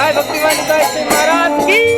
जय भक्तिमान जय महाराज की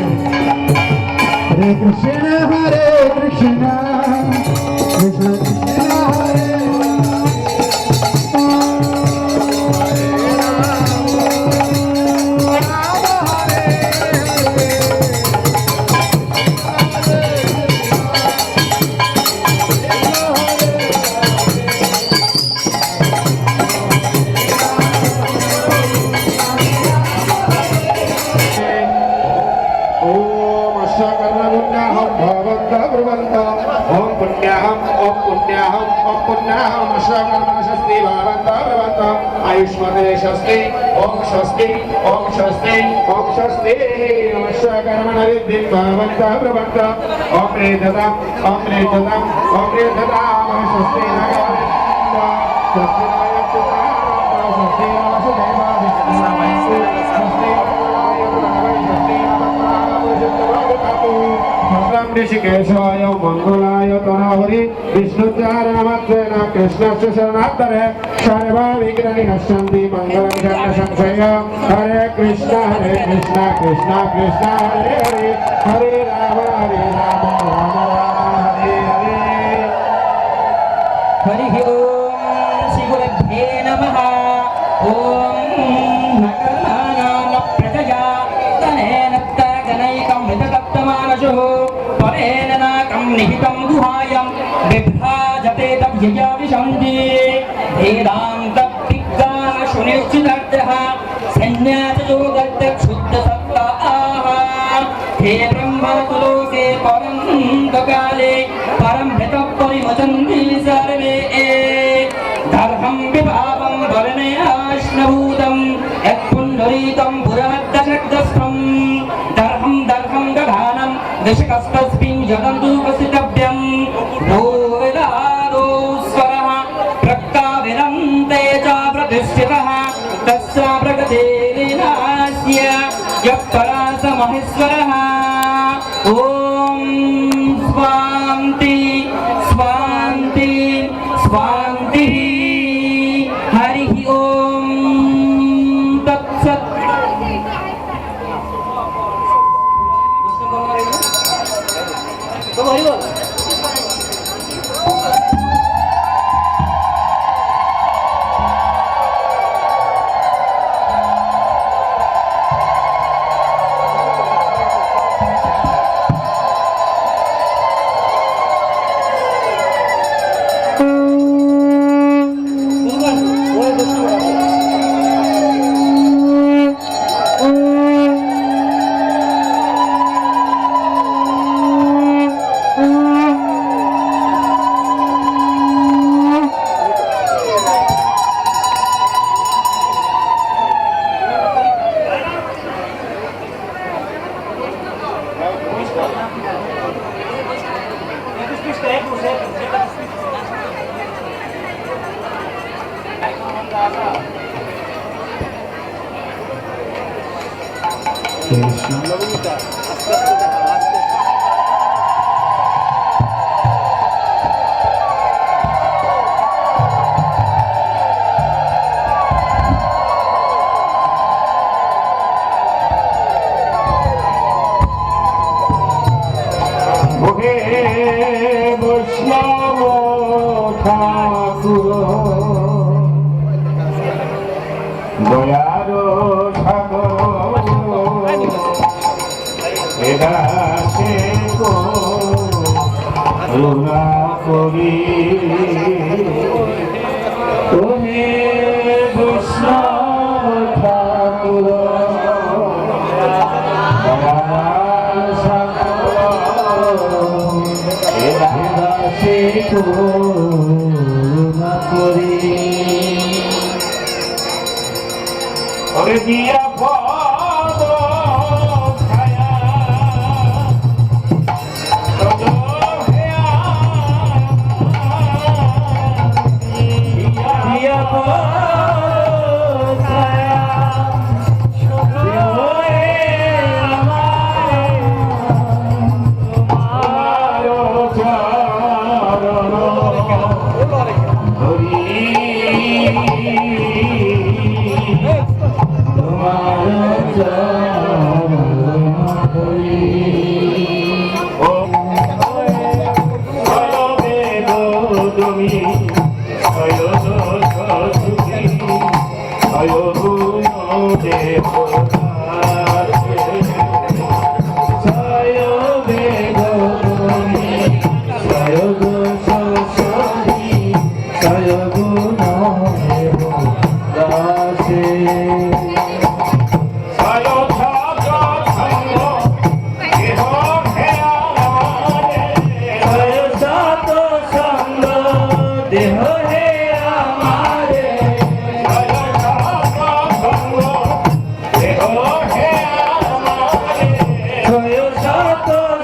Hare Krishna, Hare Krishna, Krishna Krishna, Hare आयुष्मते शस्ति ओम शस्ति ओम शस्ति ओम शस्ति नमस्कार कर्मण रिद्धिं भवन्त प्रवन्त ओम प्रेतता ओम प्रेतता ओम प्रेतता शस्ति नगः शस्ति नायच्युता शस्ति वासुदेवा ऋषिकेशाय मंगलाय तनोहरि विष्णुचारणमत्वेन कृष्णस्य शरणात्तरे सर्वा विघ्नानि नश्यन्ति मंगलं जन्म संशय हरे कृष्ण कृष्ण कृष्ण हरे हरे हरे राम राम राम हरे हरे हरि ओम श्री गुरुभ्ये नमः ओम नकरनाम प्रजया तनेन तगनैकं मृततप्तमानशुः परेण नाकं निहितं गुहायं विभ्राजते तव्यया विशन्ति वेदान्तपिग्गाशुनिश्चितर्थः सन्न्यासयोगत्यक्षुद्धसत्ताः हे ब्रह्मतुलोके परं काले परं मृतः परिमचन्ति सर्वे दर्भं विभावं वर्णयाश्नभूतं यत्पुण्डरीकं पुरमद्दशग्धस्थं दर्भं दर्भं दधानं दशकस्तस्मिन् यदन्तु वसितव्यं भूविदादो स्वरः प्रक्ताविरन्ते च प्रतिष्ठितः तस्य प्रगतिर्नास्य यः परास महेश्वरः ॐ स्वान्ति स्वान्ति स्वान्तिः हरिः ॐ तत्सत्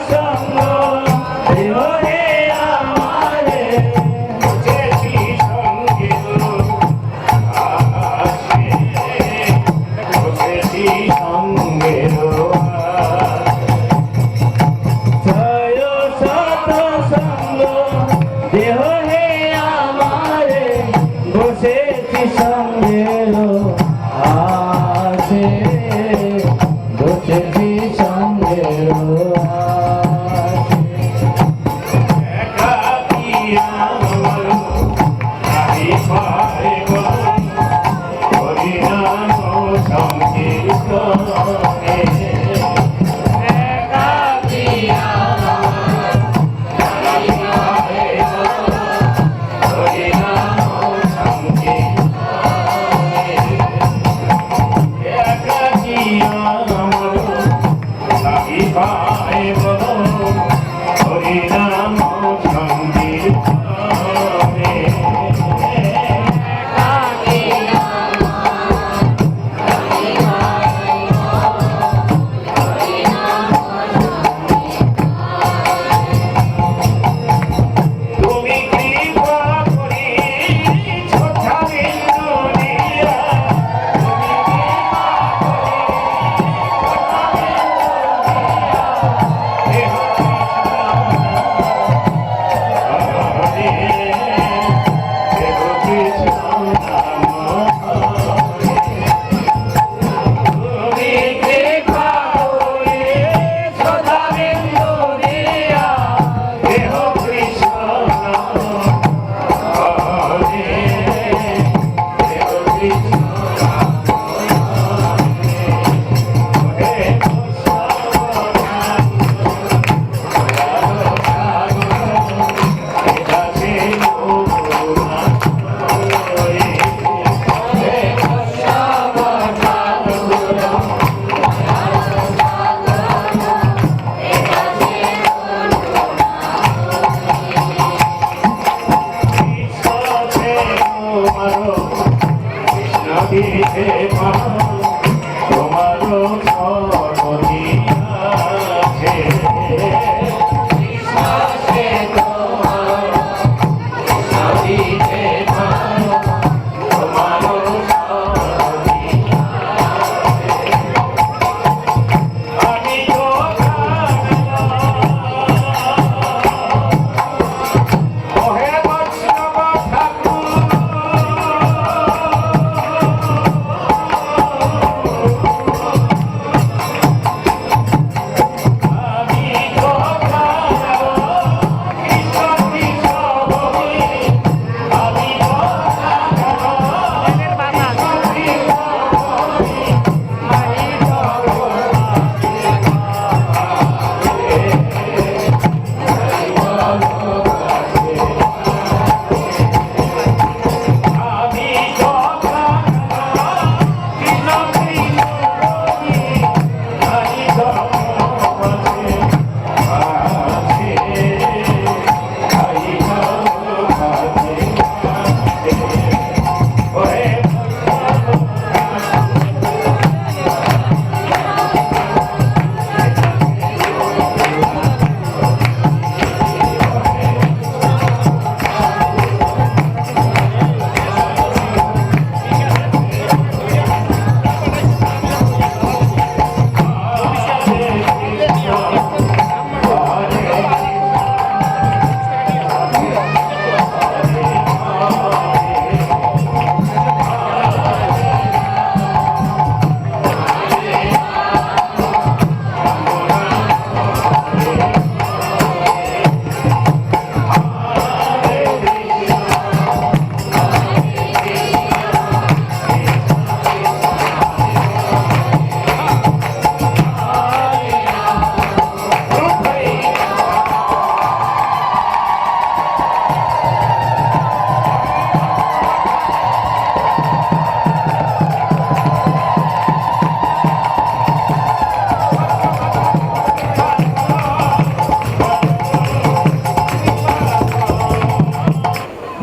সঙ্গ দেহ হে আমারে বুঝেছি সঙ্গে আসে বুঝেছি সঙ্গে জয় সত সঙ্গ দেহ হে আমারে বসেছি সঙ্গে আসে বসেছি সঙ্গে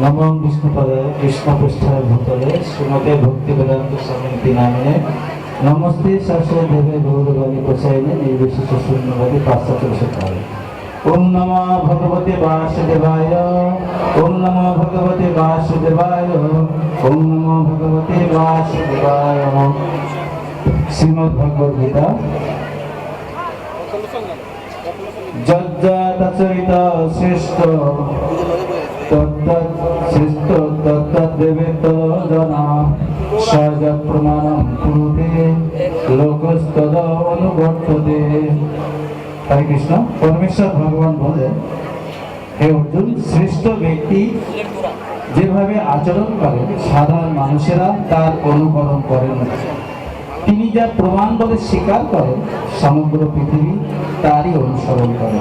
নমঃ বিষ্ণুপদায় কৃষ্ণপৃষ্ঠায় ভূতলে শ্রীমতে ভক্তি বেদান্ত সমিতি নামে নমস্তে শাস্ত্র দেবে গৌরবাণী প্রসারিণী নির্বিশেষ শূন্যবাদী পাশ্চাত্য শিক্ষায়। ওম নমো ভগবতে বাসুদেবায়, ওম নমো ভগবতে বাসুদেবায়, ওম নমো ভগবতে বাসুদেবায়। শ্রীমদ্ ভগবদ গীতা যজ্জাতচরিত শ্রেষ্ঠ তত্তৎ শ্রেষ্ঠ তত্তদ্দেবেত জনা সহজ প্রমাণম কুরুতে লোকস্তদ অনুবর্ততে। হরে কৃষ্ণ। পরমেশ্বর ভগবান বলে, হে অর্জুন, শ্রেষ্ঠ ব্যক্তি যেভাবে আচরণ করেন সাধারণ মানুষেরা তার অনুকরণ করেন। তিনি যা প্রমাণ বলে স্বীকার করেন সমগ্র পৃথিবী তারই অনুসরণ করে।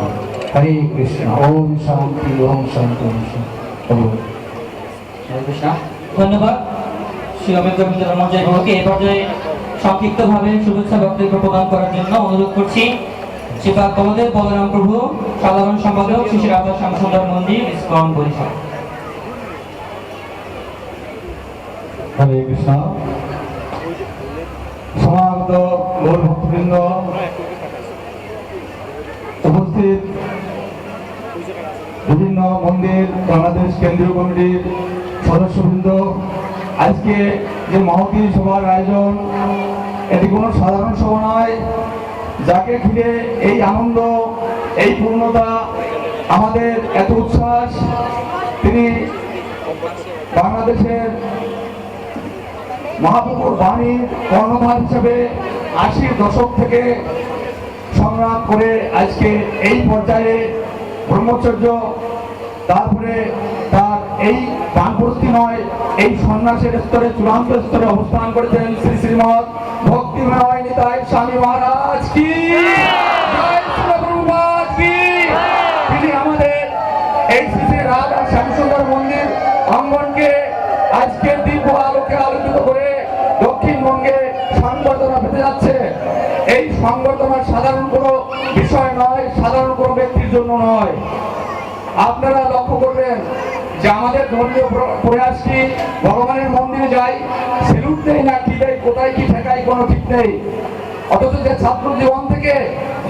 হরে কৃষ্ণ। ওম শান্তি, ওম শান্তি, ওম শান্তি। হরে কৃষ্ণ। ধন্যবাদ শ্রী অমিত গোবিন্দ রমনজয় বাবুকে। এই পর্যায়ে সংক্ষিপ্তভাবে শুভেচ্ছা বক্তব্য প্রদান করার জন্য অনুরোধ করছি শ্রীপাদ বলদেব বলরাম প্রভু, সাধারণ সম্পাদক শ্রী শ্রী রাধা শ্যামসুন্দর মন্দির, ইসকন বরিশাল। হরে কৃষ্ণ। সমাগত গৌর ভক্তবৃন্দ, উপস্থিত বিভিন্ন মন্দির বাংলাদেশ কেন্দ্রীয় কমিটির সদস্যবৃন্দ, আজকে যে মহতী সভার আয়োজন, এটি কোনো সাধারণ সভা নয়। যাকে ঘিরে এই আনন্দ, এই পূর্ণতা, আমাদের এত উচ্ছ্বাস, তিনি বাংলাদেশের মহাপ্রভুর বাণীর কর্ণধার হিসেবে 80 দশক থেকে সংগ্রাম করে আজকে এই পর্যায়ে ব্রহ্মচর্য, তারপরে তার এই বানপ্রস্তি নয়, এই সন্ন্যাসের স্তরে চূড়ান্ত স্তরে অবস্থান করেছেন শ্রী শ্রীমৎ ভক্তিময় নিতাই স্বামী মহারাজ কি জয়, শ্রী প্রভুপাদ কি। তিনি আমাদের এই শ্রী শ্রী রাধা শ্যামসুন্দর মন্দির অঙ্গনকে আজকের দিব্য আলোকে আলোকিত করে দক্ষিণবঙ্গে সংবর্ধনা পেতে যাচ্ছে। এই সংবর্ধনা সাধারণ কোনো বিষয় নয়, সাধারণ কোনো ব্যক্তির জন্য নয়। আপনারা লক্ষ্য করবেন যে আমাদের ধর্মীয় প্রয়াস কি, ভগবানের মন্দিরে যাই, সেলুট দেই না কি দেয়, কোথায় কি ঠেকাই কোনো ঠিক নেই। অথচ যে ছাত্র জীবন থেকে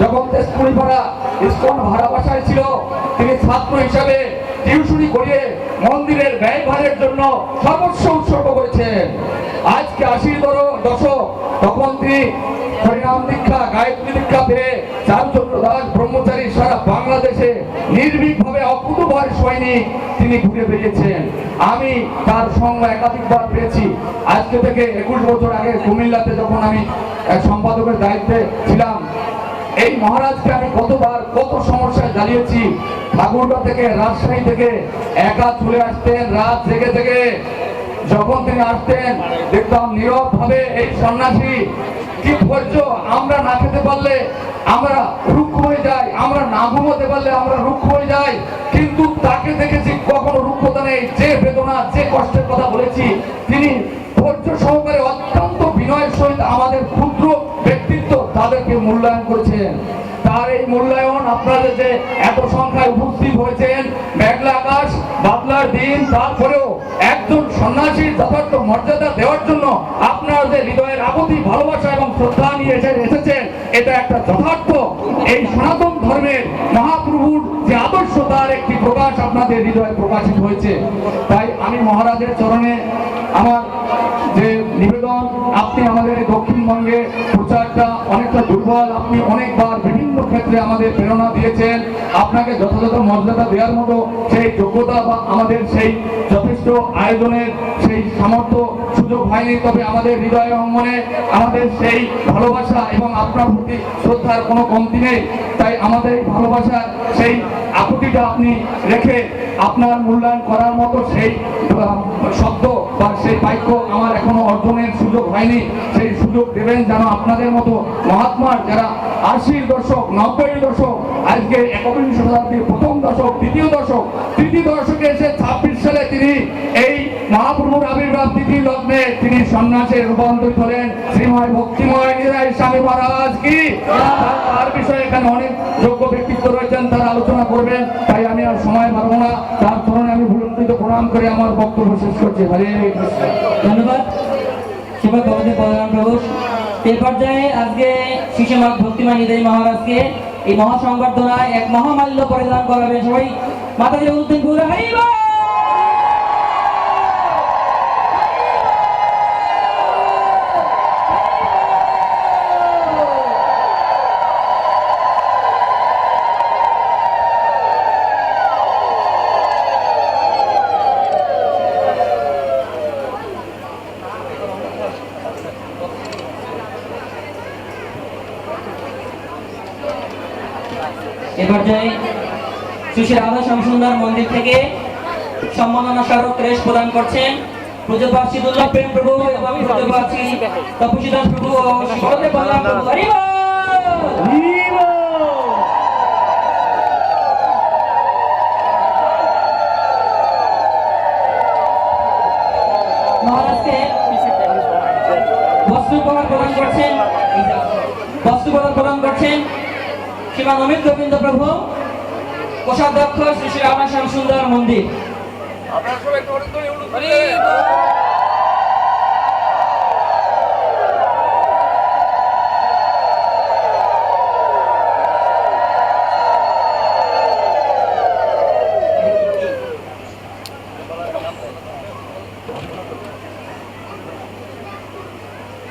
যখন তেজপুরিপাড়া ইসকন ভাড়া বাসায় ছিল, তিনি ছাত্র হিসাবে টিউশনি করিয়ে মন্দিরের ব্যয়ভারের জন্য সর্বস্ব উৎসর্গ করেছেন। আজকে 80 দশক, তখন তিনি হরিনাম দীক্ষা, গায়ত্রী দীক্ষা পেয়ে চারুচন্দ্র দাস ব্রহ্মচারী সারা বাংলাদেশে নির্ভীকভাবে অকুতভয় সৈনিক তিনি ঘুরে বেরিয়েছেন। আমি তার সঙ্গ একাধিকবার পেয়েছি। আজকে থেকে 21 বছর আগে কুমিল্লাতে যখন আমি সম্পাদকের দায়িত্বে ছিলাম, এই মহারাজকে আমি কতবার কত সমস্যায় জ্বালিয়েছি। ঠাকুরগাঁ থেকে, রাজশাহী থেকে একা চলে আসতেন রাত জেগে জেগে। যখন তিনি আসতেন দেখতাম নীরব ভাবে এই সন্ন্যাসী, কি ধৈর্য। আমরা না খেতে পারলে আমরা রুক্ষ হয়ে যাই, আমরা না ঘুমোতে পারলে আমরা রুক্ষ হয়ে যাই, কিন্তু তাকে দেখেছি কখনো রুক্ষতা নেই। যে বেদনা, যে কষ্টের কথা বলেছি, তিনি ধৈর্য সহকারে অত্যন্ত বিনয়ের সহিত আমাদের ক্ষুদ্র ব্যক্তিত্ব তাদেরকে মূল্যায়ন করেছেন। তার এই মূল্যায়ন, আপনাদের যে এত সংখ্যায় উপস্থিত হয়েছেন, মেঘলা আকাশ বাদলার দিন, তারপরেও একজন সন্ন্যাসীর যথার্থ মর্যাদা দেওয়ার জন্য আপনারা যে হৃদয়ের আকুতি, ভালোবাসা এবং শ্রদ্ধা নিয়ে এসেছেন, এটা একটা যথার্থ এই সনাতন ধর্মের মহাপ্রভুর যে আদর্শ, তার একটি প্রকাশ আপনাদের হৃদয়ে প্রকাশিত হয়েছে। তাই আমি মহারাজের চরণে আমার যে নিবেদন, আপনি আমাদের দক্ষিণবঙ্গে প্রচারটা অনেকটা দুর্বল, আপনি অনেকবার বিভিন্ন ক্ষেত্রে আমাদের প্রেরণা দিয়েছেন। আপনাকে যথাযথ মর্যাদা দেওয়ার মতো সেই যোগ্যতা বা আমাদের সেই যথেষ্ট আয়োজনের সেই সামর্থ্য সুযোগ হয়নি। তবে আমাদের হৃদয় অঙ্গনে আমাদের সেই ভালোবাসা এবং আপনার প্রতি শ্রদ্ধার কোনো কমতি নেই। তাই আমাদের ভালোবাসার সেই আকুতিটা আপনি রেখে আপনার মূল্যায়ন করার মতো সেই শব্দ বা সেই বাক্য আমার এখনো অর্জনের সুযোগ হয়নি। সেই সুযোগ দেবেন যেন আপনাদের মতো মহাত্মার যারা 80 দশক, 90 দশক, আজকে 21 শতাব্দীর প্রথম দশক, দ্বিতীয় দশক, তৃতীয় দশকে এসে 26 সালে তিনি এই মহাপ্রভুর আবির্ভাব তিথি লগ্নে তিনি সন্ন্যাসে রূপান্তরিত হলেন। শ্রীময় ভক্তিময় নিতাই স্বামী মহারাজ কি। তার বিষয়ে এখানে অনেক যোগ্য ব্যক্তিত্ব রয়েছেন, তারা আলোচনা করবেন। তাই আমি আর সময় পারবো না। তার চরণে আমি ভুলন্ডিত প্রণাম করে আমার বক্তব্য শেষ করছি। হরে কৃষ্ণ। ধন্যবাদ শ্রীপাদ বলদেব বলরাম প্রভু, এই পর্যায়ে আজকে শিশুমাত ভক্তিময় নিদায়ী মহারাজকে এই মহাসংবর্ধনায় এক মহামাল্য পরিধান করাবে সবাই মাতাজি উদ্দিন পুরা হারিবা। এ পর্যায়ে শ্রী শ্রী রাধা শ্যামসুন্দর মন্দির থেকে সম্মাননা স্মারক ক্রেশ প্রদান করছেন পূজ্যপাদ শ্রীদুল্লভ প্রেম প্রভু এবং পূজ্যপাদ শ্রী তপস্বীদাস প্রভু ও শরতে বল্লভ প্রভু। হরি বল। মহারাজকে বস্ত্র উপহার প্রদান করছেন শ্রীমান অমিত গোবিন্দ প্রভু, কোষাধ্যক্ষ শ্রী শ্রী রাধা শ্যামসুন্দর মন্দির।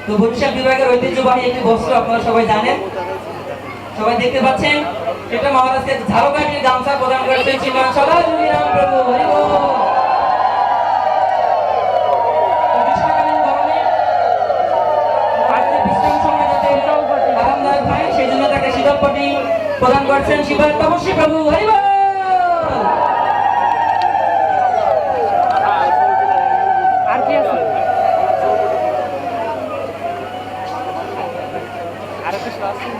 তো বরিশাল বিভাগের ঐতিহ্যবাহী একটি বস্ত্র আপনারা সবাই জানেন, সবাই দেখতে পাচ্ছেন। এটা মহারাজকে ঝাড়কাঠির গামছা প্রদান করেছেন শ্রীমান সদাজুরিরাম প্রভু। হরি বল। গ্রীষ্মকালীন গরমে মহারাজের বিশ্রাম সময় যাতে আরামদায়ক হয় সেই জন্য তাকে শীতলপটি প্রদান করছেন শ্রীমান তপস্বী প্রভু। হরি বল। আর কি আছে আর কিছু আছে?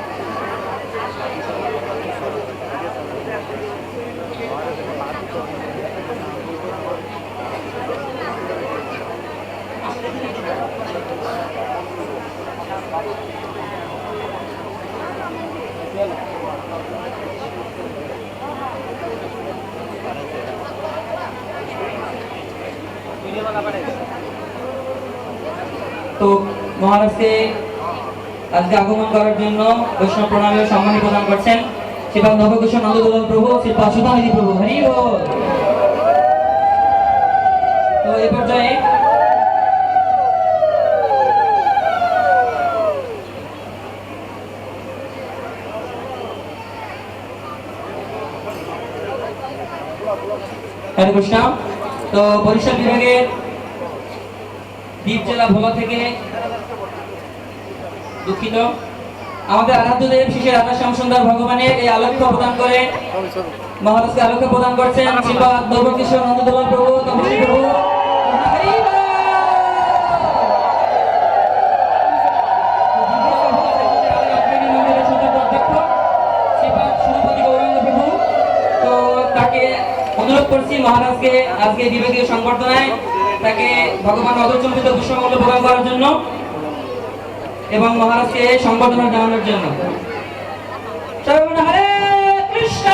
তো মহারাজকে আজকে আগমন করার জন্য বৈষ্ণব প্রণামী ও সম্মানী প্রদান করছেন শ্রীপাদ নবকিশোর নন্দদোলন প্রভু, শ্রীপাদ সুধানিধি প্রভু। হরি বল। তো এই পর্যায়ে হরে কৃষ্ণ। তো বরিশাল বিভাগের দ্বীপ জেলা ভোলা থেকে দুঃখিত আমাদের আরাধ্য দেব শ্রী রাধা শ্যামসুন্দর ভগবানের এই আলোক্য প্রদান করে মহারাজকে আলোক্য প্রদান করছেন শ্রীপাদ নবকিশোর নন্দদোলন প্রভু, তপস্বী প্রভু। হরি বল। মন্দিরের সুযোগ্য অধ্যক্ষ শ্রীপাদ সুরপতি গৌরাঙ্গ প্রভু। তো তাকে অনুরোধ করছি মহারাজকে আজকে বিভাগীয় সংবর্ধনায় তাকে ভগবান অদর্চম্বিত পুষ্পমূল্য প্রদান করার জন্য এবং মহারাজকে সংবর্ধনা জানানোর জন্য। সবাই বলুন হরে কৃষ্ণ।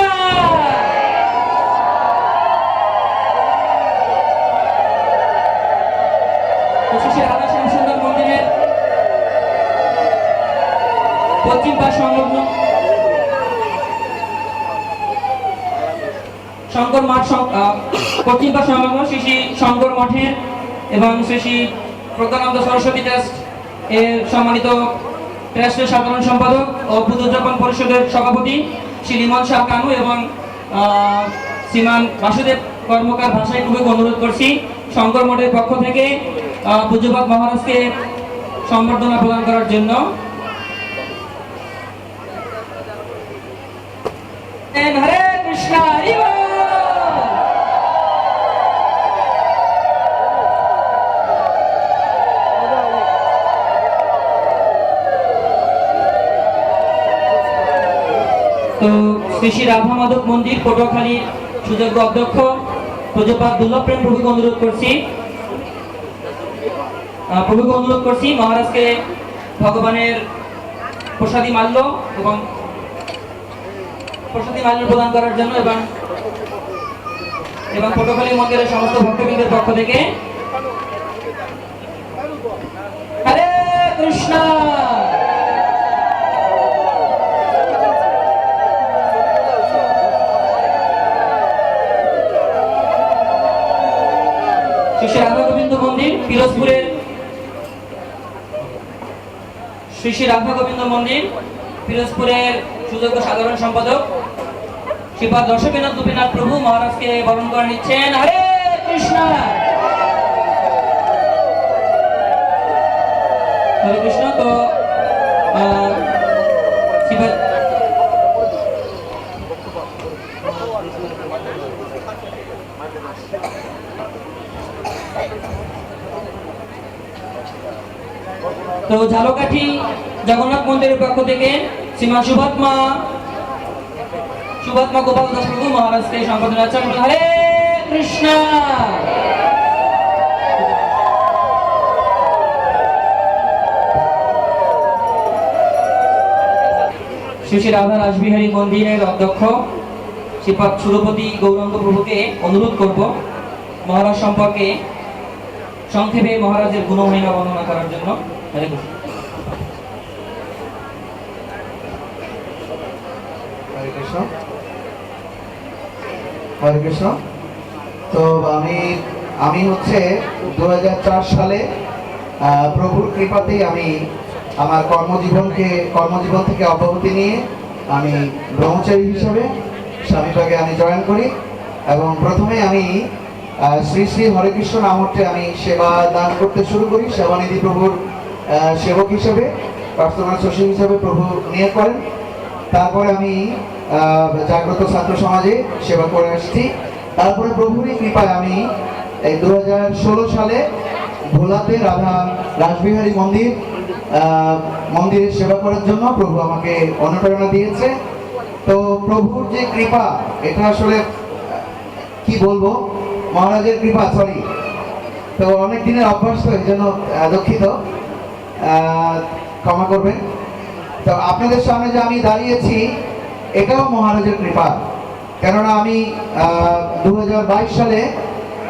শ্রী রাধা শ্যামসুন্দর মন্দিরের পশ্চিম পাশ সংলগ্ন শঙ্কর মাঠ পশ্চিম পাশ সংলগ্ন শ্রী শ্রী শঙ্কর মঠের এবং শ্রী শ্রী প্রজ্ঞানন্দ সরস্বতী ট্রাস্ট এর সম্মানিত ট্রাস্টের সাধারণ সম্পাদক ও পুজোযাপন পরিষদের সভাপতি শ্রী লিমন শাহ কানু এবং শ্রীমান বাসুদেব কর্মকার ভাষায় খুবই অনুরোধ করছি শঙ্কর মঠের পক্ষ থেকে পূজ্যপাদ মহারাজকে সম্বর্ধনা প্রদান করার জন্য। হরে কৃষ্ণ। হরি বল। তো শ্রী শ্রী রাধা মাধব মন্দির পটুয়াখালীর সুযোগ্য অধ্যক্ষ পূজ্যপাদ দুর্লভ প্রেম প্রভুকে অনুরোধ করছি মহারাজকে ভগবানের প্রসাদী মাল্য প্রদান করার জন্য এবং পটুয়াখালী মন্দিরের সমস্ত ভক্তবৃন্দের পক্ষ থেকে। হরে কৃষ্ণ। শ্রী রাধা গোবিন্দ মন্দির পিরোজপুরের শ্রী রাধা গোবিন্দ মন্দির পিরোজপুরের সুযোগ্য সাধারণ সম্পাদক শ্রীপাদ দর্শকেনাথ গোপীনাথ প্রভু মহারাজকে বরণ করে নিচ্ছেন। হরে কৃষ্ণ। হরে কৃষ্ণ। তো শ্রীপাদ তো ঝালকাঠি জগন্নাথ মন্দিরের পক্ষ থেকে শ্রীমান সুভাত্মা গোপাল দাস প্রভু মহারাজকে সম্বোধন আছেন। হরে কৃষ্ণ। শ্রী শ্রী রাধা রাসবিহারী মন্দিরের অধ্যক্ষ শ্রীপাদ সুরপতি গৌরাঙ্গ প্রভুকে অনুরোধ করব মহারাজ সম্পর্কে সংক্ষেপে মহারাজের গুণমহিমা বর্ণনা করার জন্য। হরে কৃষ্ণ। হরে কৃষ্ণ। হরে কৃষ্ণ। তো আমি হচ্ছে 2004 সালে প্রভুর কৃপাতেই আমি আমার কর্মজীবন থেকে অব্যাহতি নিয়ে আমি ব্রহ্মচারী হিসেবে স্বামীবাগে আমি জয়েন করি এবং প্রথমে আমি শ্রী শ্রী হরে কৃষ্ণ নামে আমি সেবা দান করতে শুরু করি। সেবানিধি প্রভুর সেবক হিসেবে পার্সোনাল সচিব হিসেবে প্রভু নিয়োগ করেন। তারপরে আমি জাগ্রত ছাত্র সমাজে সেবা করে আসছি। তারপরে প্রভুরই কৃপায় আমি এই 2016 সালে ভোলাতে রাধা রাসবিহারী মন্দিরে সেবা করার জন্য প্রভু আমাকে অনুপ্রেরণা দিয়েছে। তো প্রভুর যে কৃপা এটা আসলে কি বলবো, মহারাজের কৃপা, সরি। তো অনেক দিনের অভ্যাস, তো এই জন্য দুঃখিত, ক্ষমা করবেন। তো আপনাদের সামনে যে আমি দাঁড়িয়েছি এটাও মহারাজের কৃপা। কেননা আমি 2022 সালে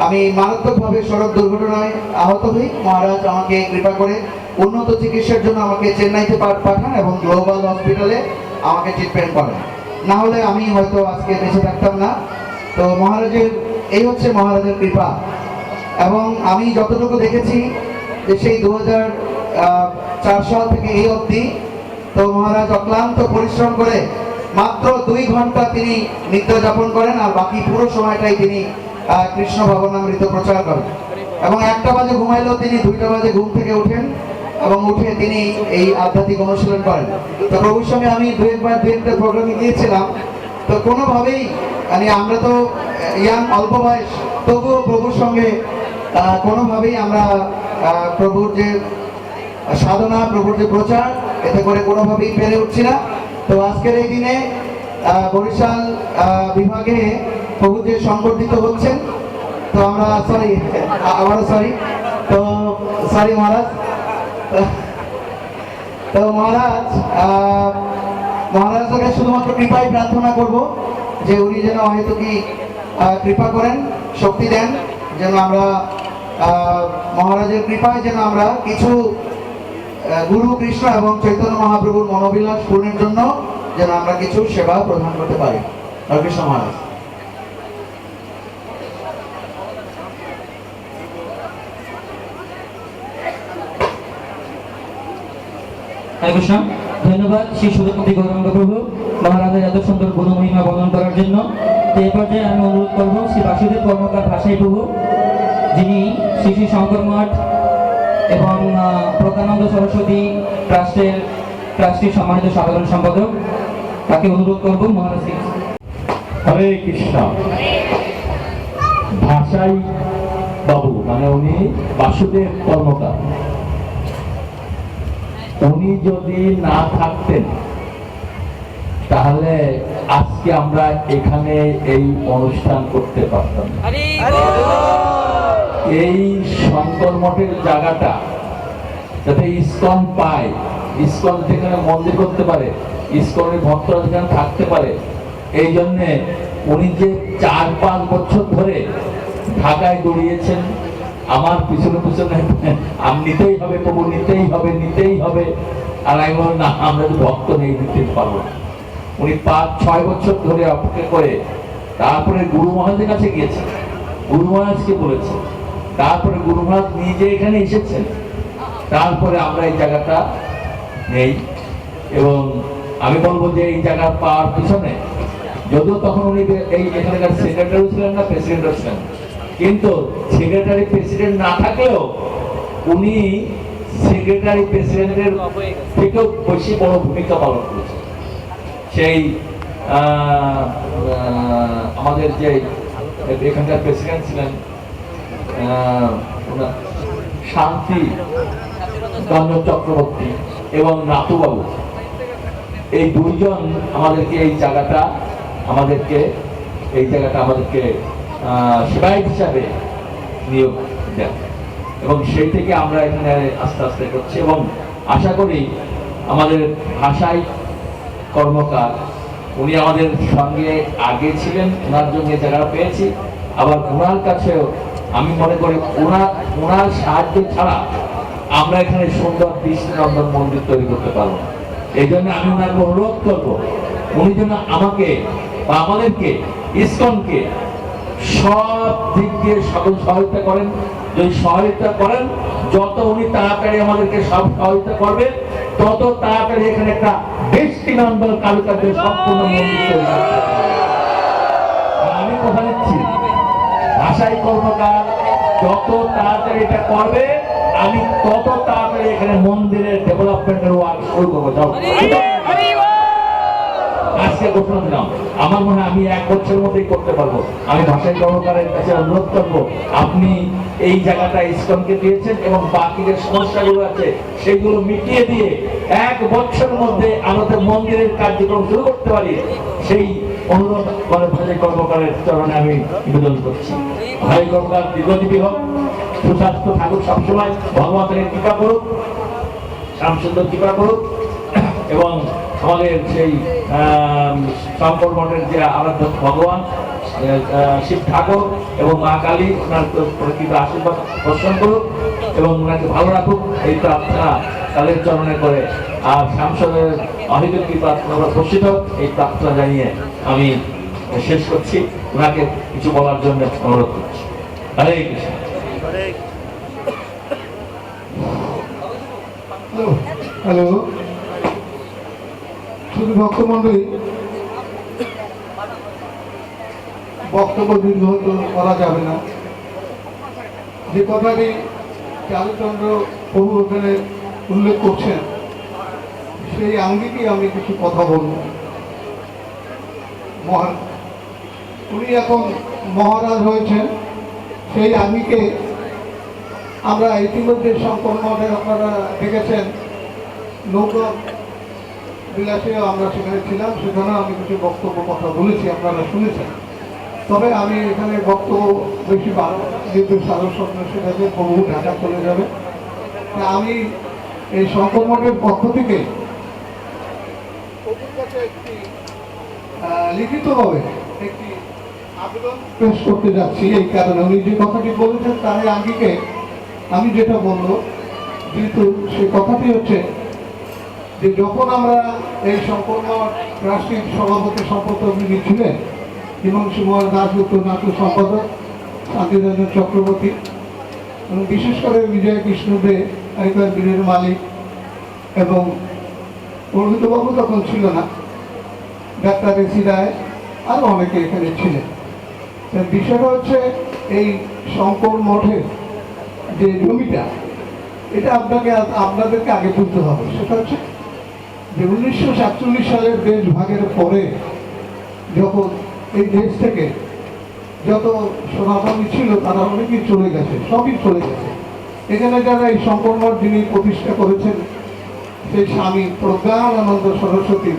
আমি মারাত্মকভাবে সড়ক দুর্ঘটনায় আহত হই। মহারাজ আমাকে কৃপা করে উন্নত চিকিৎসার জন্য আমাকে চেন্নাইতে পাঠান এবং গ্লোবাল হসপিটালে আমাকে ট্রিটমেন্ট করেন। না হলে আমি হয়তো আজকে বেঁচে থাকতাম না। তো এই হচ্ছে মহারাজের কৃপা। এবং আমি যতটুকু দেখেছি যে সেই 2004 সাল থেকে এই অবধি তো মহারাজ অক্লান্ত পরিশ্রম করে মাত্র 2 ঘন্টা তিনি নিদ্রা যাপন করেন, আর বাকি পুরো সময়টাই তিনি কৃষ্ণ ভাবনামৃত প্রচার করেন। এবং 1টা বাজে ঘুমাইলেও তিনি 2টা বাজে ঘুম থেকে ওঠেন এবং উঠে তিনি এই আধ্যাত্মিক অনুশীলন করেন। তো প্রভুর সঙ্গে আমি 2-1টা প্রোগ্রামে গিয়েছিলাম। তো কোনোভাবেই আমরা তো অল্প বয়স, তবুও প্রভুর সঙ্গে কোনোভাবেই আমরা প্রভুর যে সাধনা, প্রভুর যে প্রচার, এতে করে কোনোভাবেই পেরে উঠছি না। তো আজকের এই দিনে বরিশাল বিভাগে প্রভু যে সংবর্ধিত হচ্ছেন, তো আমরা আবারও সরি মহারাজ। তো মহারাজকে শুধুমাত্র কৃপাই প্রার্থনা করব যে উনি যেন হয়তো কি কৃপা করেন, শক্তি দেন, যেন আমরা মহারাজের কৃপায় যেন আমরা কিছু গুরু কৃষ্ণ এবং চৈতন্য মহাপ্রভুর মনোবিলাস পূরণের জন্য যেন আমরা কিছু সেবা প্রদান করতে পারি। হরে কৃষ্ণ মহারাজ। হরে কৃষ্ণ। ধন্যবাদ শ্রী সুরপতি গৌরাঙ্গ প্রভু মহারাজের এত সুন্দর গুণমহিমা বর্ণন করার জন্য। তো এই পর্যায়ে আমি অনুরোধ করব শ্রী বাসুদেব কর্মকার ভাষাই প্রভু, যিনি শ্রী শ্রী শঙ্কর মঠ এবং প্রজ্ঞানন্দ সরস্বতী ট্রাস্টির সম্মানিত সাধারণ সম্পাদক, তাকে অনুরোধ করব মহারাজ। হরে কৃষ্ণ। ভাষাই বাবু মানে উনি বাসুদেব কর্মকার, উনি যদি না থাকতেন তাহলে আজকে আমরা এখানে এই অনুষ্ঠান করতে পারতাম না। এই শঙ্কর মঠের জায়গাটা যাতে ইসকন পায়, ইসকন যেখানে মন্দির করতে পারে, ইসকনের ভক্তরা যেখানে থাকতে পারে, এই জন্যে উনি যে 4-5 বছর ধরে ঢাকায় দৌড়িয়েছেন, আমার পিছনে আমি নিতেই হবে, প্রভু নিতেই হবে। আর আমি বললাম না, আমরা তো ভক্ত নেই, দিতে পারবো না। উনি 5-6 বছর ধরে অপেক্ষা করে তারপরে গুরু মহারাজের কাছে গিয়েছেন। গুরু মহারাজকে বলেছে তারপরে গুরু মহারাজ নিজে এখানে এসেছেন, তারপরে আমরা এই জায়গাটা নেই। এবং আমি বলবো যে এই জায়গা পাওয়ার পিছনে, যদিও তখন উনি এই এখানকার সেক্রেটারি ছিলেন না, প্রেসিডেন্টও ছিলেন, কিন্তু সেক্রেটারি প্রেসিডেন্ট না থাকলেও উনি সেক্রেটারি প্রেসিডেন্টের থেকেও বেশি বড় ভূমিকা পালন করেছেন। সেই আমাদের যে এখানকার প্রেসিডেন্ট ছিলেন শান্তি রঞ্জন চক্রবর্তী এবং নাথুবাবু, এই দুইজন আমাদেরকে এই জায়গাটা আমাদেরকে সেবায়ত হিসাবে নিয়োগ দেন, এবং সেই থেকে আমরা এখানে আস্তে আস্তে করছি। এবং আশা করি আমাদের ভাষাই কর্মকার, উনি আমাদের সঙ্গে আগে ছিলেন, ওনার জন্য এই জায়গাটা পেয়েছি। আবার ওনার কাছেও আমি মনে করি ওনার সাহায্য ছাড়া আমরা এখানে সুন্দর দৃষ্টিনন্দন মন্দির তৈরি করতে পারবো না। এই জন্য আমি ওনাকে অনুরোধ করবো, উনি যেন আমাকে বা আমাদেরকে, ইসকনকে সব দিক দিয়ে সকল সহায়তা করেন। যদি সহায়তা করেন, যত উনি তাড়াতাড়ি আমাদেরকে সব সহায়তা করবেন, তত তাড়াতাড়ি এখানে একটা দৃষ্টিনন্দন কারুকার্য সম্পূর্ণ মন্দির তৈরি হবে। আমি কথা দিচ্ছি, ভাষাই কর্মকার যত তাড়াতাড়ি এটা করবে, আমি তত তাড়াতাড়ি এখানে মন্দিরের ডেভেলপমেন্টের ওয়ার্ক শুরু করবো। আজকে ঘোষণা দিলাম, আমার মনে হয় আমি 1 বছরের মধ্যেই করতে পারবো। আমি ভাষাই কর্মকারের কাছে অনুরোধ করবো, আপনি এই জায়গাটা ইসকনকে দিয়েছেন এবং বাকি যে সমস্যাগুলো আছে সেগুলো মিটিয়ে দিয়ে 1 বছরের মধ্যে আমাদের মন্দিরের কার্যক্রম শুরু করতে পারি, সেই অনুরোধ করে ভাষাই কর্মকারের চরণে আমি নিবেদন করছি। ভাই কর্মকার দীর্ঘজীবী হোক, সুস্বাস্থ্য থাকুক, সবসময় ভগবানের কৃপা করুক, শ্যামসুন্দর কৃপা করুক, এবং আমাদের সেই শঙ্কর মঠের যে আরাধ্য ভগবান শিব ঠাকুর এবং মা কালী ওনার প্রকৃত আশীর্বাদ বর্ষণ করুক এবং ওনাকে ভালো রাখুক, এই প্রার্থনা তাদের চরণে করে। আর সাংসদের অহিত কৃপা বর্ষিত হোক, এই প্রার্থনা জানিয়ে আমি শেষ করছি। ওনাকে কিছু বলার জন্য অনুরোধ করছি। হরে কৃষ্ণ। হ্যালো, শুধু ভক্তমন্ডলী, বক্তব্য দীর্ঘ করা যাবে না। যে কথাটি চারুচন্দ্র প্রভু ওখানে উল্লেখ করছেন, সেই আঙ্গিকেই আমি কিছু কথা বলব। উনি এখন মহারাজ হয়েছেন, সেই আঙ্গিকে আমরা ইতিমধ্যে শঙ্কর মঠে আপনারা দেখেছেন, নৌকা বিলাসেও আমরা সেখানে ছিলাম, সেখানে আমি কিছু বক্তব্য কথা বলেছি, আপনারা শুনেছেন। তবে আমি এখানে বক্তব্য বেশি যেহেতু সারস্বত সেটাতে বহু ঢাকা চলে যাবে, আমি এই শঙ্কর মঠের পক্ষ থেকে একটি লিখিতভাবে একটি আবেদন পেশ করতে যাচ্ছি। এই কারণে উনি যে কথাটি বলেছেন তার আঙ্গিকে আমি যেটা বলবো, যেহেতু সেই কথাটি হচ্ছে যে যখন আমরা এই শঙ্কর মঠ ট্রাস্টির সভাপতি সম্পাদক যিনি ছিলেন হিমাংশু কুমার দাশগুপ্ত, নাট্য সম্পাদক শান্তিরঞ্জন চক্রবর্তী, এবং বিশেষ করে বিজয় কৃষ্ণ দে, আরেকবার বীরের মালিক, এবং অর্জিতবাবু তখন ছিল না, ডাক্তার এসি রায়, আরও অনেকে এখানে ছিলেন। বিষয়টা হচ্ছে এই শঙ্কর মঠের যে জমিটা, এটা আপনাদেরকে আগে বুঝতে হবে। সেটা হচ্ছে যে 1947 সালের দেশ ভাগের পরে যখন এই দেশ থেকে যত সনাতনী ছিল তারা অনেকেই চলে গেছে, সবই চলে গেছে। এখানে যারা এই শঙ্কর মঠ যিনি প্রতিষ্ঠা করেছেন, সেই স্বামী প্রজ্ঞানানন্দ সরস্বতী,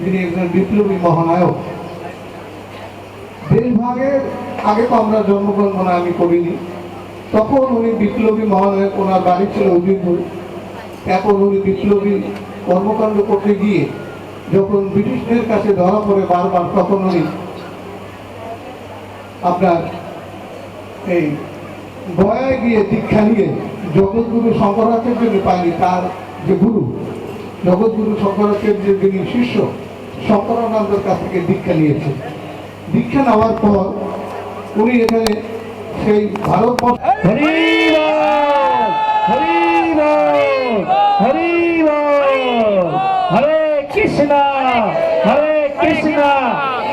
যিনি একজন বিপ্লবী মহানায়ক। দেশ ভাগের আগে তো আমরা জন্মগ্রহণ আমি করিনি, তখন উনি বিপ্লবী মহানায়ক, ওনার বাড়ি ছিল উজিরপুর। এখন উনি বিপ্লবী কর্মকাণ্ড করতে গিয়ে যখন ব্রিটিশদের কাছে ধরা পড়ে বারবার, তখন উনি আপনার এই গয়ায় গিয়ে দীক্ষা নিয়ে জগৎগুরু শঙ্করাচার্য পায়নি, তার যে গুরু জগৎগুরু শঙ্করাচার্যের যিনি শিষ্য শঙ্করানন্দের কাছ থেকে দীক্ষা নিয়েছে। দীক্ষা নেওয়ার পর উনি এখানে সেই ভারতবর্ষ হরি বল, হরি বল, হরি বল। হরে কৃষ্ণ, হরে কৃষ্ণ,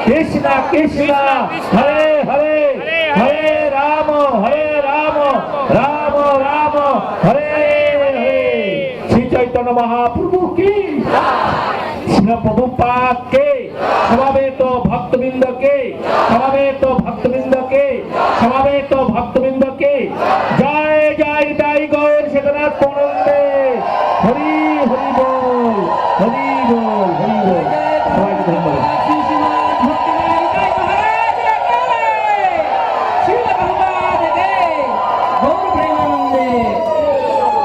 কৃষ্ণ কৃষ্ণ, হরে হরে, হরে রাম, রাম রাম, হরে হরে। শ্রী চৈতন্য মহাপ্রভু কি, শ্রী প্রভুপাদ কে, সমাবেত ভক্তবৃন্দ কে, সমাবেত ভক্তবৃন্দ কে, সমাবেত ভক্তবৃন্দ কে, জয় জয় তাই গৌর সেতনাথ পরন্দে। হরি হরি বল, হরি বল, হরি বল। সবাইকে ধন্যবাদ।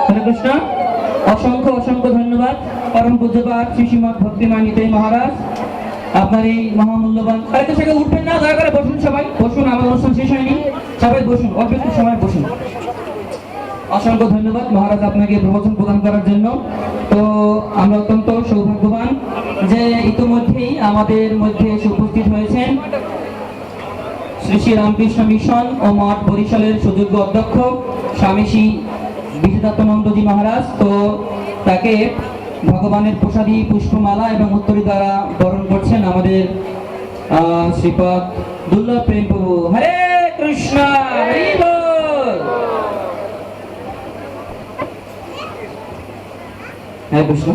হরে কৃষ্ণ। অসংখ্য অসংখ্য ধন্যবাদ পরম পূজ্যপাদ শ্রী শ্রীমৎ ভক্তিমান নিতাই মহারাজ, আপনার এই মহামূল্যবান। আরেকটা সেখানে উঠবেন না, দয়া করে বসুন, সবাই বসুন, আমার অনুষ্ঠান শেষ হয়নি, সবাই বসুন, অল্প একটু সময় বসুন। অসংখ্য ধন্যবাদ মহারাজ আপনাকে প্রবচন প্রদান করার জন্য। তো আমরা অত্যন্ত সৌভাগ্যবান যে ইতিমধ্যেই আমাদের মধ্যে এসে উপস্থিত হয়েছেন শ্রী শ্রী রামকৃষ্ণ মিশন ও মঠ বরিশালের সুযোগ্য অধ্যক্ষ স্বামী শ্রী বিজেতাত্মানন্দজি মহারাজ। তো তাকে ভগবানের প্রসাদী পুষ্পমালা এবং উত্তরী দ্বারা বরণ করছেন আমাদের শ্রীপদ দুর্লভ প্রেম প্রভু। হরে কৃষ্ণ, হরি বল। হরে কৃষ্ণ।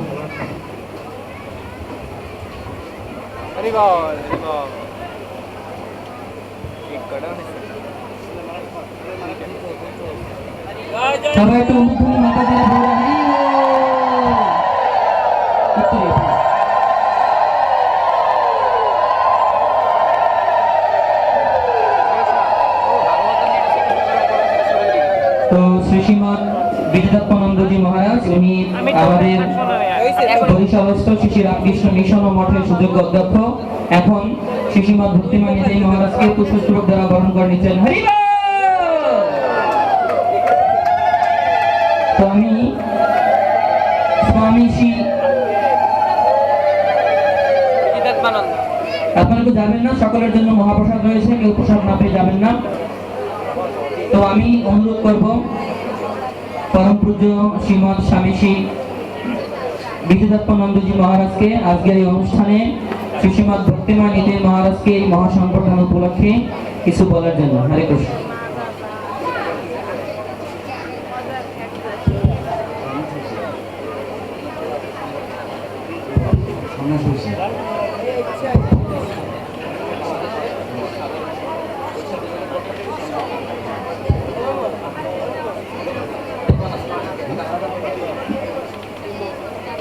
हरि बोल, हरि बोल। एक कड़ा में সবাই একটু অনুধ্বনি মাতা দিয়ে বলো হরি বল। উত্তরে। তো শ্রী শ্রীমৎ বিজেতাত্মানন্দজি মহারাজ উনি আমাদের বরিশালস্থ শ্রী শ্রী রামকৃষ্ণ মিশন ও মঠের সুযোগ্য অধ্যক্ষ। এখন শ্রী শ্রীমৎ ভক্তিমান নিতাই মহারাজকে পুষ্পস্তবক দ্বারা বরণ করে নিচ্ছেন। হরি বল। তো আমি স্বামী শ্রী, বিজেতাত্মানন্দ। আপনারা তো যাবেন না, সকলের জন্য মহাপ্রসাদ রয়েছে, কেউ প্রসাদ না পেয়ে যাবেন না। তো আমি অনুরোধ করব পরম পূজ্য শ্রীমৎ স্বামী শ্রী বিজেতাত্মানন্দজি মহারাজকে আজকের এই অনুষ্ঠানে শ্রী শ্রীমৎ ভক্তিমান নিতাই মহারাজকে এই মহাসংবর্ধনা উপলক্ষে কিছু বলার জন্য। হরে কৃষ্ণ।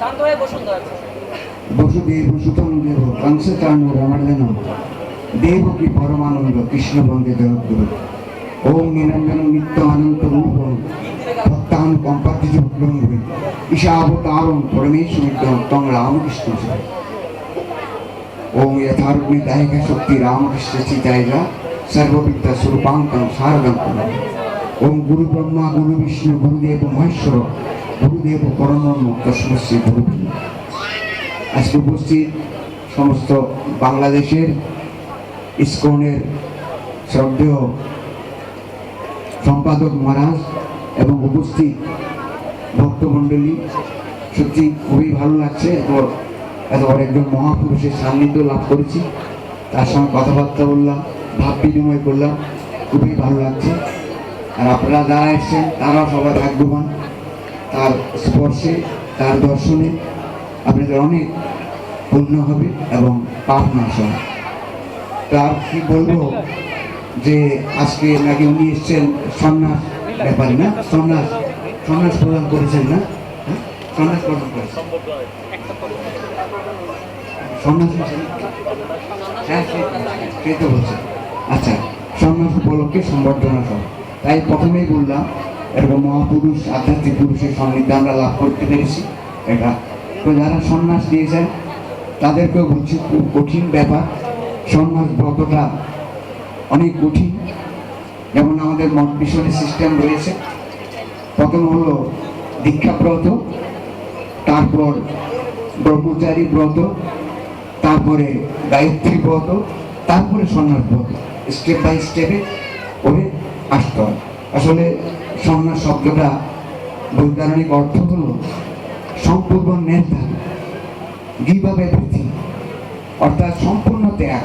শান্ত হয়ে বসুন দয়া করে। বসুদেব সুতম দেব কংসচারণ রমর্দন দেবকী পরমানন্দ কৃষ্ণ বন্দে জগদ্গুরু ওম নিরঞ্জন নিত্য অনন্ত রূপ ভক্তানুকম্পাতিজুগ্রম ঈশাবতারম পরমেশ্বর তং রামকৃষ্ণ ওম যথারূপী দায়িকা শক্তি রামকৃষ্ণ চিতায়গা সর্ববিদ্যা স্বরূপাঙ্কং শারদং ওম গুরু ব্রহ্মা গুরু বিষ্ণু গুরুদেব মহেশ্বর গুরুদেব পরমব্রহ্ম তস্मै শ্রী গুরুদেব। আজকে উপস্থিত সমস্ত বাংলাদেশের ইসকনের শ্রদ্ধেয় সম্পাদক মহারাজ এবং উপস্থিত ভক্তমণ্ডলী, সত্যি খুবই ভালো লাগছে। এত বড় একজন মহাপুরুষের সান্নিধ্য লাভ করেছি, তার সঙ্গে কথাবার্তা বললাম, ভাব বিনিময় করলাম, খুবই ভালো লাগছে। আর আপনারা যারা এসছেন তারাও সবাই ভাগ্যবান, তার স্পর্শে তার দর্শনে আপনাদের অনেক পূর্ণ হবে এবং পাপ নাশ হবে। তার কি বলবো যে আজকে নাকি উনি এসছেন সন্ন্যাস ব্যাপারে, না সন্ন্যাস সন্ন্যাস প্রদান করেছেন, না সন্ন্যাস প্রদান করেছেন, সন্ন্যাস হ্যাঁ সে তো বলছে। আচ্ছা, সন্ন্যাস উপলক্ষে সম্বর্ধনা সহ, তাই প্রথমেই বললাম এরকম মহাপুরুষ আধ্যাত্মিক পুরুষের সান্নিধ্য আমরা লাভ করতে পেরেছি। এটা তো যারা সন্ন্যাস দিয়েছেন তাদেরকেও বলছি খুব কঠিন ব্যাপার, সন্ন্যাস ব্রতটা অনেক কঠিন। যেমন আমাদের মঠ মিশনের সিস্টেম রয়েছে, প্রথম হলো দীক্ষাব্রত, তারপর ব্রহ্মচারী ব্রত, তারপরে গায়ত্রী ব্রত, তারপরে সন্ন্যাস ব্রত, স্টেপ বাই স্টেপে করে আসতে হয়। আসলে সন্ন্যাস শব্দটা বৈজ্ঞানিক অর্থ হলো সম্পূর্ণ নির্ধারণ, গিভ আপ এভরিথিং, অর্থাৎ সম্পূর্ণ ত্যাগ।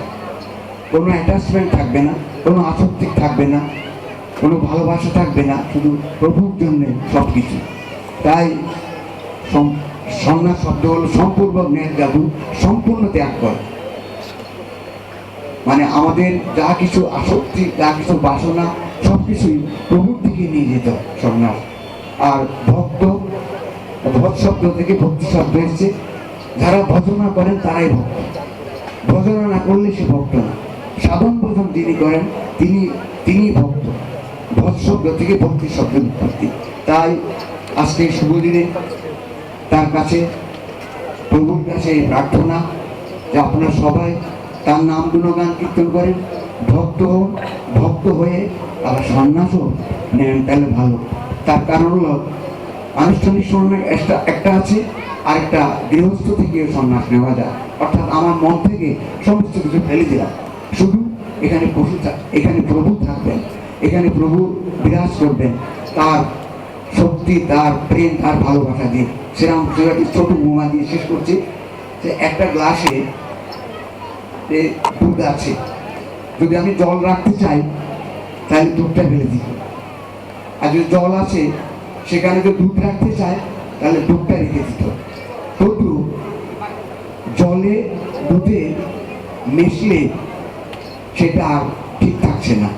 কোনো অ্যাটাচমেন্ট থাকবে না, কোনো আসক্তি থাকবে না, কোনো ভালোবাসা থাকবে না, শুধু প্রভুর জন্য সব কিছু। তাই সন্ন্যাস শব্দ হলো সম্পূর্ণ নির্যাতন, সম্পূর্ণ ত্যাগ করা। মানে আমাদের যা কিছু আসক্তি, যা কিছু বাসনা, সব কিছুই প্রভুর দিকে নিয়ে যেত সন্ন্যাস। আর ভক্ত, ভক্ত শব্দ থেকে ভক্তি শব্দ এসেছে। যারা ভজনা করেন তারাই ভক্ত, ভজনা না করলে সে ভক্ত না। সাধন ভজন যিনি করেন তিনি ভক্ত। ভজ শব্দ থেকে ভক্তি শব্দের উৎপত্তি। তাই আজকে এই শুভ দিনে তার কাছে, প্রভুর কাছে এই প্রার্থনা যে আপনারা সবাই তার নাম গুণগান কীর্তন করেন, ভক্ত হন, ভক্ত হয়ে আবার সন্ন্যাসও নেন, তাহলে ভালো। তার কারণ হলো আনুষ্ঠানিক সন্ন্যাস একটা আছে, আর একটা গৃহস্থ থেকে সন্ন্যাস নেওয়া যায়। অর্থাৎ আমার মন থেকে সমস্ত কিছু ফেলে দিলাম, শুধু এখানে এখানে প্রভু থাকবেন, এখানে প্রভু বিরাজ করবেন, তার শক্তি, তার প্রেম, তার ভালোবাসা দিয়ে। সেরকম ছোট উপমা দিয়ে শেষ করছি যে একটা গ্লাসে দুধ আছে, যদি আমি জল রাখতে চাই তাহলে দুধটা ফেলে দিই, আর যদি জল আছে সেখানে যদি দুধ রাখতে চায় তাহলে দুধটা রেখে দিত। তবু জলে দুধে মেশলে সেটা আর ঠিক থাকছে না,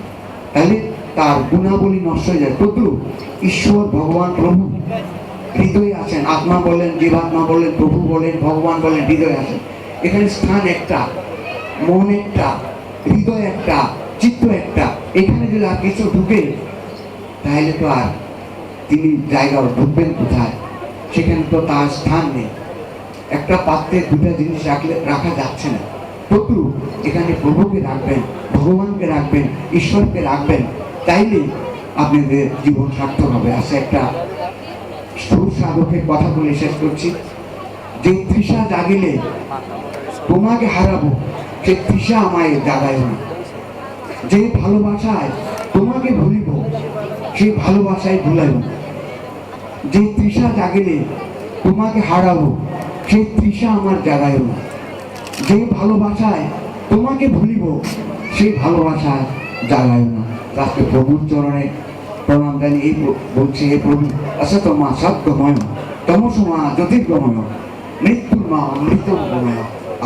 তাহলে তার গুণাবলী নষ্ট হয়ে যায়। তবু ঈশ্বর ভগবান প্রভু হৃদয়ে আছেন। আত্মা বলেন, জীবাত্মা বলেন, প্রভু বলেন, ভগবান বলেন, হৃদয়ে আছেন। এখানে স্থান একটা, মন একটা, হৃদয় একটা, চিত্ত একটা। এখানে যদি আর কিছু ঢুকে তাহলে তো আর তিনি জায়গা ঢুকবেন কোথায়? সেখানে তো তার স্থান নেই। একটা পাত্রে দুটা জিনিস রাখা যাচ্ছে না। তবু এখানে প্রভুকে রাখবেন, ভগবানকে রাখবেন, ঈশ্বরকে রাখবেন, তাইলে আপনাদের জীবন সার্থক হবে। আসে একটা স্থূল সাধকের কথা বলে শেষ করছি। যে তৃষা জাগিলে তোমাকে হারাবো, সে তৃষা আমায় জাগায় না। যে ভালোবাসায় তোমাকে ভুলিব, সে ভালোবাসায় ভুলাইব না। যে তৃষা জাগিলে তোমাকে হারাবো, সে তৃষা আমার জাগায় না। যে ভালোবাসায় তোমাকে ভুলিব, সেই ভালোবাসায় জাগায় না। আজকে প্রভুর চরণে প্রণাম জানিয়ে এই বলছি, হে প্রভু, আচ্ছা তোমা সত্যময়, তমসমা জ্যোতির্গময়, মৃত্যুর মা অমৃতময়,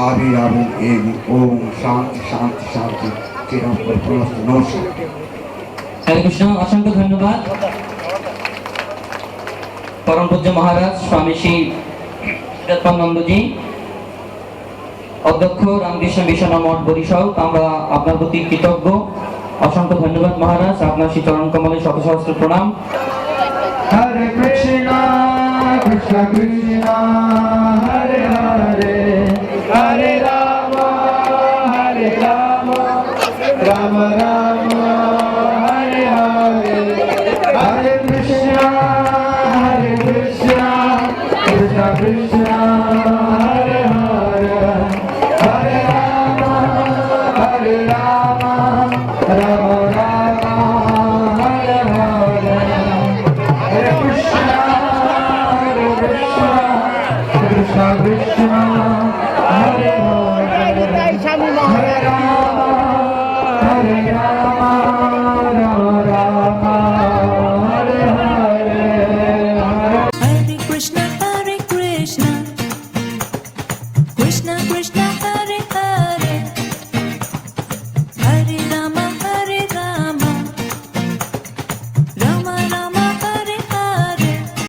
আবির আবির এই ওম শান্তি শান্তি শান্তি। নমস্কার। হরে কৃষ্ণ। অসংখ্য ধন্যবাদ পরম পূজ্য মহারাজ স্বামী শ্রী চিদাত্মানন্দজি, অধ্যক্ষ রামকৃষ্ণ মিশন মঠ বরিশাল। আমরা আপনার প্রতি কৃতজ্ঞ। অসংখ্য ধন্যবাদ মহারাজ, আপনার শ্রী চরণ কমলে শত সহস্র প্রণাম। হরে কৃষ্ণ কৃষ্ণ কৃষ্ণ হরে হরে, হরে রাম রাম রাম হরে হরে, হরে কৃষ্ণ কৃষ্ণ কৃষ্ণ হরে হরে, হরে রাম রাম রাম হরে হরে, হরে কৃষ্ণ কৃষ্ণ কৃষ্ণ হরে হরে, হরে Ram Ram Ram Hare Hare, Hare Krishna, Krishna Krishna, Hare